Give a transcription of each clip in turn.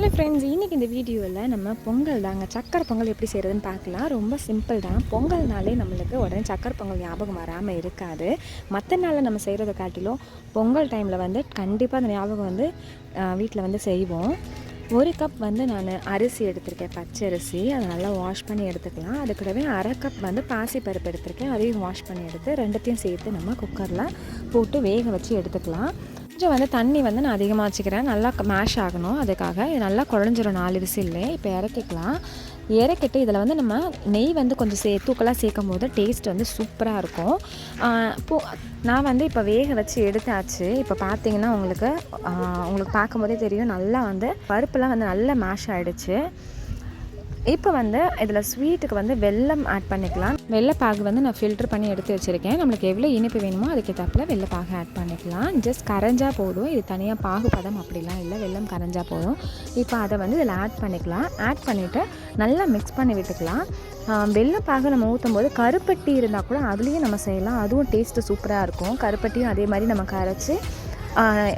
Hello friends, இன்றைக்கி இந்த வீடியோவில் நம்ம பொங்கல் தாங்க சக்கரை பொங்கல் எப்படி செய்கிறதுன்னு பார்க்கலாம். ரொம்ப சிம்பிள் தான். பொங்கல்னாலே நம்மளுக்கு உடனே சக்கரை பொங்கல் ஞாபகம் வராமல் இருக்காது. மற்ற நாளில் நம்ம செய்கிறத காட்டிலும் பொங்கல் டைமில் வந்து கண்டிப்பாக அந்த ஞாபகம் வந்து வீட்டில் வந்து செய்வோம். 1 கப் வந்து நான் அரிசி எடுத்திருக்கேன், பச்சரிசி. அதை நல்லா வாஷ் பண்ணி எடுத்துக்கலாம். அது கூடவே 1/2 கப் வந்து பாசிப்பருப்பு எடுத்திருக்கேன், அதையும் வாஷ் பண்ணி எடுத்து ரெண்டுத்தையும் சேர்த்து நம்ம குக்கரில் போட்டு வேக வச்சு எடுத்துக்கலாம். கொஞ்சம் வந்து தண்ணி வந்து நான் அதிகமாக வச்சுக்கிறேன், நல்லா மேஷ் ஆகணும். அதுக்காக இது நல்லா குழஞ்சிரும் 4 விசில்லே. இப்போ இறக்கிக்கலாம். இறக்கிட்டு இதில் வந்து நம்ம நெய் வந்து கொஞ்சம் தூக்கலாக சேர்க்கும் போது டேஸ்ட் வந்து சூப்பராக இருக்கும். நான் வந்து இப்போ வேக வச்சு எடுத்தாச்சு. இப்போ பார்த்தீங்கன்னா உங்களுக்கு பார்க்கும்போதே தெரியும், நல்லா வந்து பருப்புலாம் வந்து நல்லா மேஷ் ஆகிடுச்சு. இப்போ வந்து இதில் ஸ்வீட்டுக்கு வந்து வெல்லம் ஆட் பண்ணிக்கலாம். வெள்ளைப்பாகு வந்து நான் ஃபில்ட்ரு பண்ணி எடுத்து வச்சுருக்கேன். நம்மளுக்கு எவ்வளோ இனிப்பு வேணுமோ அதுக்கேற்றாப்புல வெள்ளைப்பாகு ஆட் பண்ணிக்கலாம். ஜஸ்ட் கரைஞ்சா போதும். இது தனியாக பாகுபதம் அப்படிலாம் இல்லை, வெல்லம் கரைஞ்சா போதும். இப்போ அதை வந்து இதில் ஆட் பண்ணிக்கலாம். ஆட் பண்ணிவிட்டு நல்லா மிக்ஸ் பண்ணி விட்டுக்கலாம். வெள்ளைப்பாகு நம்ம ஊற்றும் போது கருப்பட்டி இருந்தால் கூட அதுலேயும் நம்ம செய்யலாம், அதுவும் டேஸ்ட்டு சூப்பராக இருக்கும். கருப்பட்டியும் அதே மாதிரி நம்ம கரைச்சி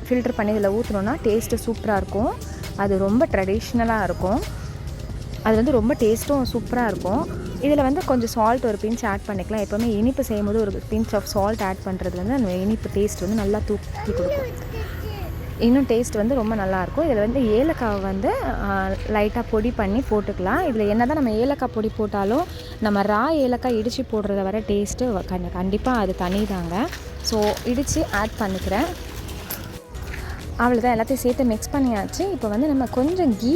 ஃபில்ட்ரு பண்ணி இதில் ஊற்றினோன்னா டேஸ்ட்டு சூப்பராக இருக்கும். அது ரொம்ப ட்ரெடிஷ்னலாக இருக்கும். அது வந்து ரொம்ப டேஸ்ட்டும் சூப்பராக இருக்கும். இதில் வந்து கொஞ்சம் சால்ட் ஒரு பிஞ்ச் ஆட் பண்ணிக்கலாம். எப்போவுமே இனிப்பு செய்யும்போது ஒரு பிஞ்ச் ஆஃப் சால்ட் ஆட் பண்ணுறது வந்து அந்த இனிப்பு டேஸ்ட் வந்து நல்லா தூக்கி கொடுக்கும். இன்னும் டேஸ்ட் வந்து ரொம்ப நல்லாயிருக்கும். இதில் வந்து ஏலக்காவை வந்து லைட்டாக பொடி பண்ணி போட்டுக்கலாம். இதில் என்ன தான் நம்ம ஏலக்காய் பொடி போட்டாலும் நம்ம ஏலக்காய் இடித்து போடுறத வர டேஸ்ட்டு கண்டிப்பாக அது தனி தாங்க. ஸோ இடித்து ஆட் பண்ணிக்கிறேன். அவ்வளோதான், எல்லாத்தையும் சேர்த்து மிக்ஸ் பண்ணியாச்சு. இப்போ வந்து நம்ம கொஞ்சம் கீ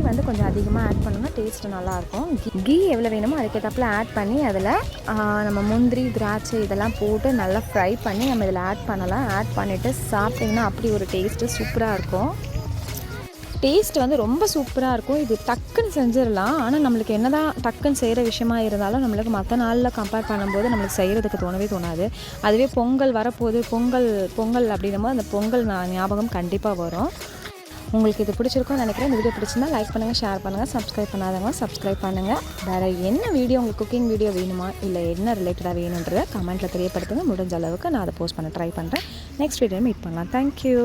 வந்து கொஞ்சம் அதிகமாக ஆட் பண்ணோம்னா டேஸ்ட்டு நல்லாயிருக்கும். கீ எவ்வளோ வேணுமோ அதுக்கேற்றாப்புல ஆட் பண்ணி அதில் நம்ம முந்திரி, திராட்சை இதெல்லாம் போட்டு நல்லா ஃப்ரை பண்ணி நம்ம இதில் ஆட் பண்ணலாம். ஆட் பண்ணிவிட்டு சாப்பிட்டிங்கன்னா அப்படி ஒரு டேஸ்ட்டு சூப்பராக இருக்கும். டேஸ்ட் வந்து ரொம்ப சூப்பராக இருக்கும். இது டக்குன்னு செஞ்சிடலாம். ஆனால் நம்மளுக்கு என்ன தான் டக்குன்னு செய்கிற விஷயமா இருந்தாலும் நம்மளுக்கு மற்ற நாளில் கம்பேர் பண்ணும்போது நம்மளுக்கு செய்கிறதுக்கு தோணாது. அதுவே பொங்கல் வரப்போகுது, பொங்கல் அப்படின்னும் போது அந்த பொங்கல் ஞாபகம் கண்டிப்பாக வரும். உங்களுக்கு இது பிடிச்சிருக்கும்னு நினைக்கிறேன். இந்த வீடியோ பிடிச்சிருந்தா லைக் பண்ணுங்கள், ஷேர் பண்ணுங்கள், சப்ஸ்கிரைப் பண்ணாதவங்க சப்ஸ்கிரைப் பண்ணுங்கள். வேறு என்ன வீடியோ உங்களுக்கு குக்கிங் வீடியோ வேணுமா இல்லை என்ன ரிலேட்டடாக வேணுன்றதை கமெண்ட்டில் தெரியப்படுத்துங்க. முடிஞ்ச அளவுக்கு நான் அதை போஸ்ட் பண்ண ட்ரை பண்ணுறேன். நெக்ஸ்ட் வீடியோ மீட் பண்ணலாம். தேங்க்யூ.